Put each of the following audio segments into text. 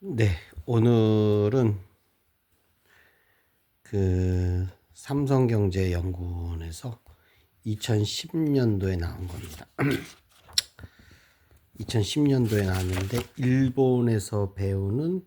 네, 오늘은 삼성경제연구원에서 2010년도에 나온 겁니다. 2010년도에 나왔는데 일본에서 배우는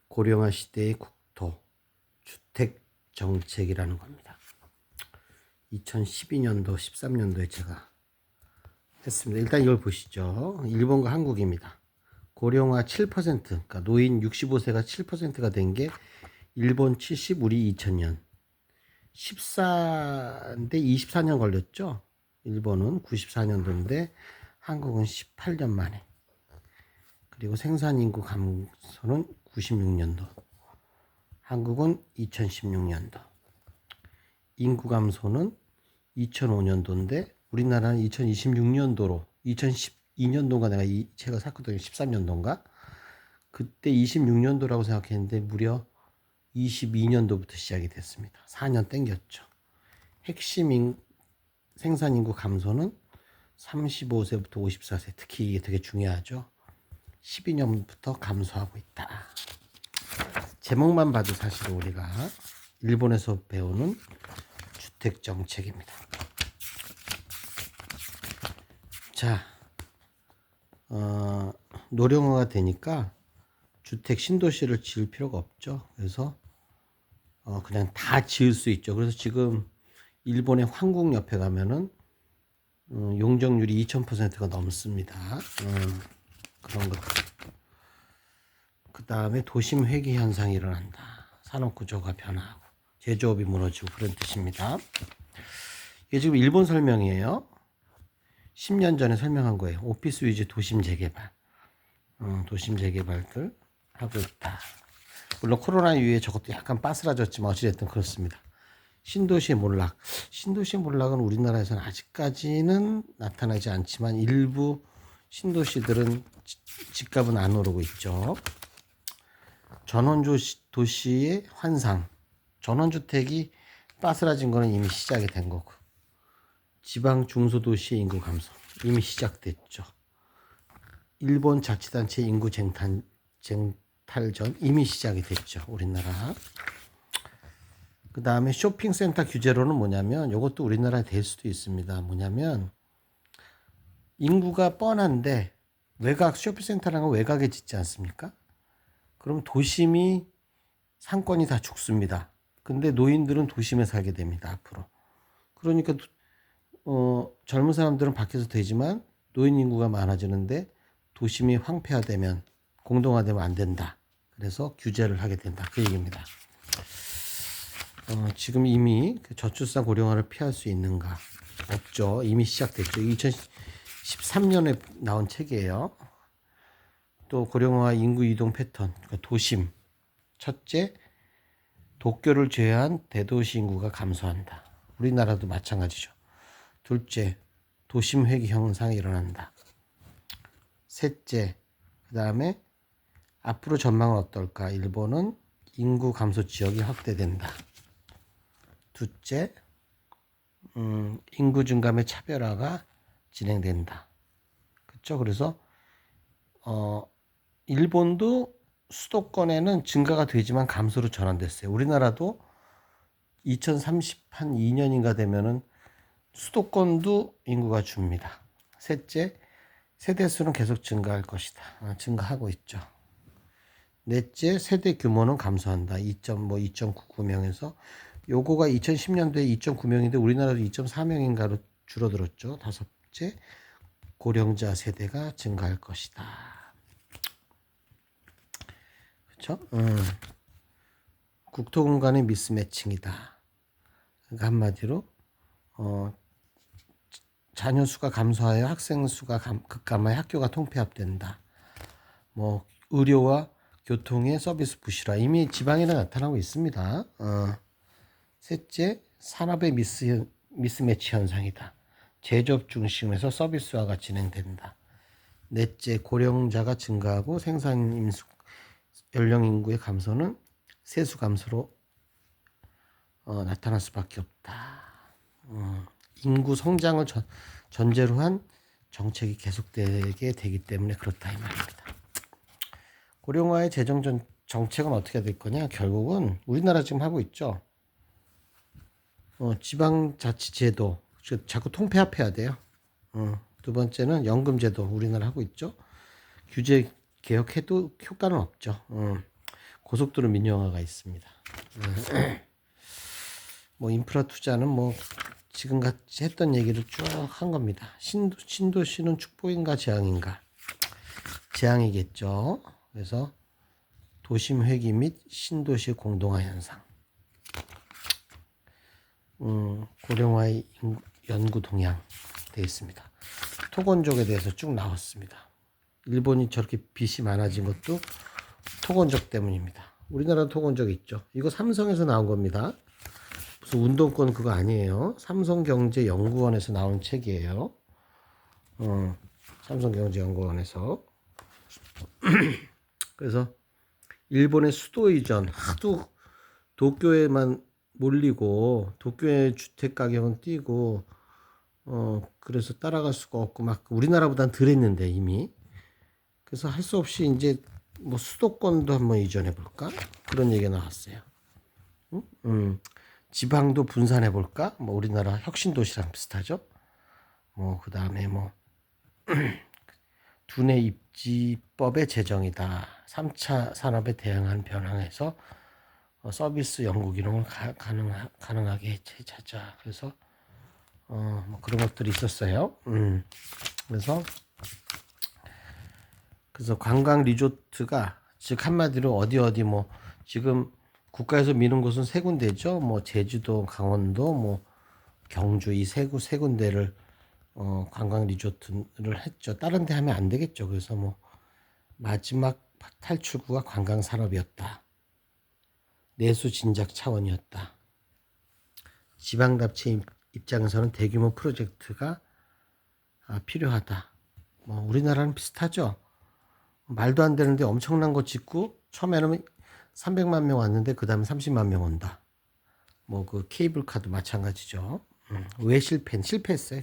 고령화 시대의 국토 주택 정책이라는 겁니다. 2012년도, 13년도에 제가 했습니다. 일단 이걸 보시죠. 일본과 한국입니다. 고령화 7%, 그러니까 노인 65세가 7%가 된 게 일본 70, 우리 2000년. 14인데 24년 걸렸죠. 일본은 94년도인데 한국은 18년 만에. 그리고 생산 인구 감소는 96년도. 한국은 2016년도. 인구 감소는 2005년도인데 우리나라는 2026년도로 2012년도가 내가 제가 샀거든요. 13년도인가? 그때 26년도라고 생각했는데 무려 22년도부터 시작이 됐습니다. 4년 땡겼죠. 핵심 생산 인구 감소는 35세부터 54세, 특히 이게 되게 중요하죠. 12년부터 감소하고 있다. 제목만 봐도 사실 우리가 일본에서 배우는 주택 정책입니다. 자, 노령화가 되니까 주택 신도시를 지을 필요가 없죠. 그래서 그냥 다 지을 수 있죠. 그래서 지금 일본의 황국 옆에 가면은 용적률이 2000%가 넘습니다. 그런 것. 그 다음에 도심 회귀 현상이 일어난다. 산업 구조가 변화하고 제조업이 무너지고 그런 뜻입니다. 이게 지금 일본 설명이에요. 10년 전에 설명한 거예요. 오피스 위주 도심 재개발. 도심 재개발들 하고 있다. 물론 코로나 이후에 저것도 약간 빠스라졌지만 어찌됐든 그렇습니다. 신도시의 몰락. 신도시의 몰락은 우리나라에서는 아직까지는 나타나지 않지만 일부 신도시들은 집값은 안 오르고 있죠. 전원도시의 환상. 전원주택이 빠스라진 거는 이미 시작이 된 거고. 지방 중소도시의 인구 감소. 이미 시작됐죠. 일본 자치단체 인구 쟁탈전 이미 시작이 됐죠. 우리나라. 그 다음에 쇼핑센터 규제로는 뭐냐면 이것도 우리나라에 될 수도 있습니다. 뭐냐면 인구가 뻔한데 외곽 쇼핑센터라는 건 외곽에 짓지 않습니까? 그럼 도심이 상권이 다 죽습니다. 근데 노인들은 도심에 살게 됩니다. 앞으로. 그러니까 젊은 사람들은 밖에서 되지만 노인 인구가 많아지는데 도심이 황폐화되면 공동화되면 안 된다. 그래서 규제를 하게 된다. 그 얘기입니다. 지금 이미 저출산 고령화를 피할 수 있는가? 없죠. 이미 시작됐죠. 2013년에 나온 책이에요. 또 고령화 인구 이동 패턴, 그러니까 도심. 첫째, 도쿄를 제외한 대도시 인구가 감소한다. 우리나라도 마찬가지죠. 둘째, 도심 회귀 현상이 일어난다. 셋째, 그 다음에 앞으로 전망은 어떨까? 일본은 인구 감소 지역이 확대된다. 둘째, 인구 증감의 차별화가 진행된다. 그렇죠? 그래서 일본도 수도권에는 증가가 되지만 감소로 전환됐어요. 우리나라도 2030한 2년인가 되면은 수도권도 인구가 줍니다. 셋째, 세대수는 계속 증가할 것이다. 증가하고 있죠. 넷째, 세대 규모는 감소한다. 2.99명에서 요거가 2010년도에 2.9명인데 우리나라도 2.4명인가로 줄어들었죠. 다섯째, 고령자 세대가 증가할 것이다. 그렇죠? 국토 공간의 미스매칭이다. 그러니까 한마디로 자녀 수가 감소하여 학생 수가 급감하여 학교가 통폐합된다. 뭐 의료와 교통의 서비스 부실화 이미 지방에는 나타나고 있습니다. 셋째, 산업의 미스매치 현상이다. 제조업 중심에서 서비스화가 진행된다. 넷째, 고령자가 증가하고 생산 연령 인구의 감소는 세수 감소로 나타날 수밖에 없다. 인구 성장을 전제로 한 정책이 계속되게 되기 때문에 그렇다 이 말입니다. 고령화의 재정 정책은 어떻게 될 거냐? 결국은 우리나라 지금 하고 있죠. 지방자치제도 자꾸 통폐합해야 돼요. 두 번째는 연금제도 우리나라 하고 있죠. 규제 개혁해도 효과는 없죠. 고속도로 민영화가 있습니다. 뭐 인프라 투자는 뭐 지금같이 했던 얘기를 쭉 한 겁니다. 신도시는 축복인가 재앙인가? 재앙이겠죠. 그래서 도심 회귀 및 신도시 공동화 현상. 고령화의 연구 동향 되어 있습니다. 토건족에 대해서 쭉 나왔습니다. 일본이 저렇게 빚이 많아진 것도 토건족 때문입니다. 우리나라 토건족 있죠. 이거 삼성에서 나온 겁니다. 무슨 운동권 그거 아니에요. 삼성경제연구원에서 나온 책이에요. 삼성경제연구원에서. 그래서 일본의 수도 이전 하도 도쿄에만 몰리고 도쿄의 주택 가격은 뛰고 그래서 따라갈 수가 없고 막 우리나라보단 덜 했는데 이미. 그래서 할 수 없이 이제 뭐 수도권도 한번 이전해 볼까? 그런 얘기가 나왔어요. 지방도 분산해 볼까? 뭐 우리나라 혁신도시랑 비슷하죠. 뭐 그다음에 뭐 두뇌 입지법의 제정이다. 3차 산업에 대응한 변화에서 서비스 연구 기능을 가능하게 되찾자. 그래서 뭐 그런 것들이 있었어요. 그래서 관광 리조트가 즉 한마디로 어디 뭐 지금 국가에서 미는 곳은 세 군데죠. 뭐 제주도, 강원도, 뭐 경주 이 세 군데를 관광 리조트를 했죠. 다른 데 하면 안 되겠죠. 그래서 뭐 마지막 탈출구가 관광 산업이었다. 내수 진작 차원이었다. 지방답체 입장에서는 대규모 프로젝트가 필요하다. 뭐 우리나라는 비슷하죠. 말도 안 되는데 엄청난 거 짓고 처음에는 300만 명 왔는데 그 다음에 30만 명 온다. 뭐 그 케이블카도 마찬가지죠. 왜 실패했어요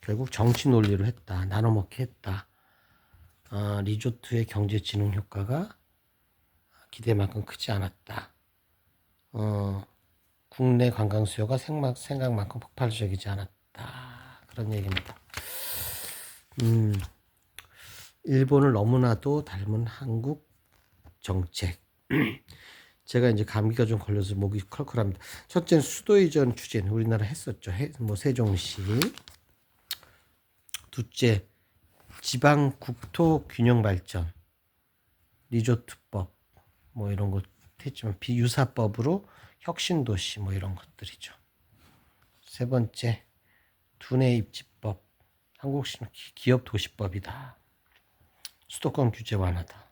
결국 정치 논리로 했다. 나눠먹기 했다. 리조트의 경제 진흥 효과가 기대만큼 크지 않았다. 국내 관광 수요가 생각만큼 폭발적이지 않았다. 그런 얘기입니다. 일본을 너무나도 닮은 한국 정책. 제가 이제 감기가 좀 걸려서 목이 컬컬합니다. 첫째는 수도 이전 추진 우리나라 했었죠. 뭐 세종시. 둘째 지방 국토 균형 발전, 리조트법 뭐 이런 것 했지만 비유사법으로 혁신도시 뭐 이런 것들이죠. 세 번째 두뇌 입지법, 한국식 기업 도시법이다. 수도권 규제 완화다.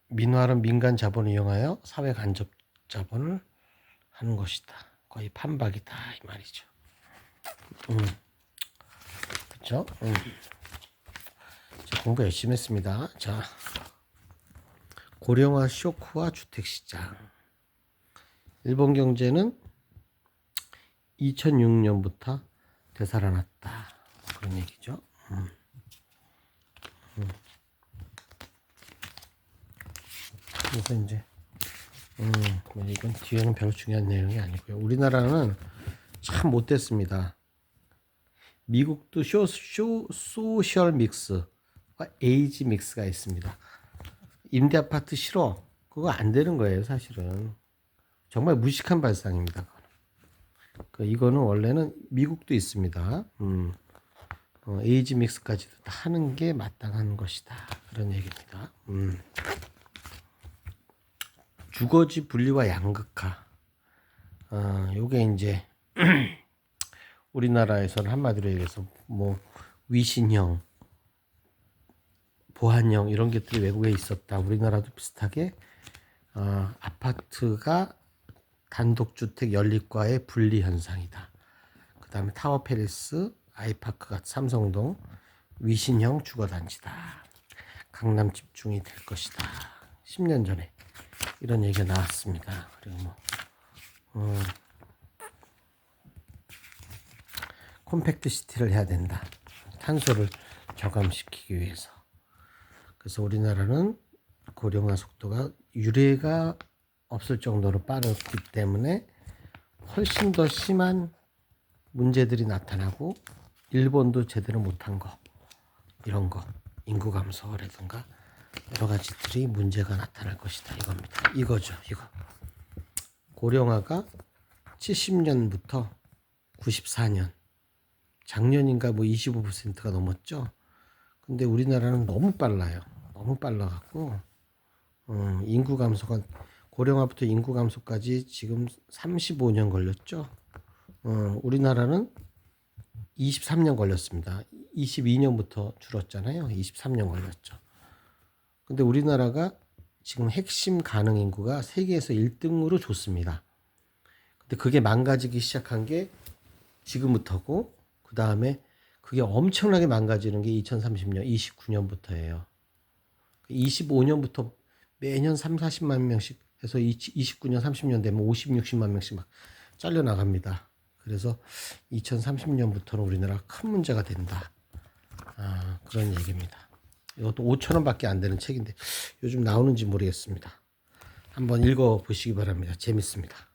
민화는 민간 자본을 이용하여 사회 간접 자본을 하는 것이다. 거의 판박이다 이 말이죠. 그렇죠? 공부 열심히 했습니다. 자, 고령화 쇼크와 주택시장. 일본 경제는 2006년부터 되살아났다. 그런 얘기죠. 그래서 이제 뭐 이건 뒤에는 별로 중요한 내용이 아니고요. 우리나라는 참 못됐습니다. 미국도 소셜 믹스와 에이지 믹스가 있습니다. 임대 아파트 싫어. 그거 안 되는 거예요, 사실은. 정말 무식한 발상입니다. 이거는 원래는 미국도 있습니다. 에이지 믹스까지도 다 하는 게 마땅한 것이다. 그런 얘기입니다. 주거지 분리와 양극화. 요게 이제 우리나라에서는 한마디로 얘기해서 뭐 위신형, 보안형 이런 것들이 외국에 있었다. 우리나라도 비슷하게 아파트가 단독주택 연립과의 분리 현상이다. 그 다음에 타워 페리스, 아이파크가 삼성동 위신형 주거단지다. 강남 집중이 될 것이다. 10년 전에 이런 얘기가 나왔습니다. 그리고 뭐 콤팩트 시티를 해야 된다. 탄소를 저감시키기 위해서. 그래서 우리나라는 고령화 속도가 유례가 없을 정도로 빠르기 때문에 훨씬 더 심한 문제들이 나타나고 일본도 제대로 못한 거 이런 거 인구 감소라든가 여러 가지들이 문제가 나타날 것이다 이겁니다. 이거죠. 이거 고령화가 70년부터 94년 작년인가 뭐 25%가 넘었죠. 근데 우리나라는 너무 빨라요. 너무 빨라갖고 인구 감소가 고령화부터 인구 감소까지 지금 35년 걸렸죠. 우리나라는 23년 걸렸습니다. 22년부터 줄었잖아요. 23년 걸렸죠. 근데 우리나라가 지금 핵심 가능 인구가 세계에서 1등으로 좋습니다. 근데 그게 망가지기 시작한 게 지금부터고 그 다음에 그게 엄청나게 망가지는 게 2030년, 29년부터예요. 25년부터 매년 3, 40만 명씩 해서 29년, 30년 되면 50, 60만 명씩 막 잘려나갑니다. 그래서 2030년부터는 우리나라가 큰 문제가 된다. 그런 얘기입니다. 이것도 5,000원밖에 안 되는 책인데 요즘 나오는지 모르겠습니다. 한번 읽어보시기 바랍니다. 재밌습니다.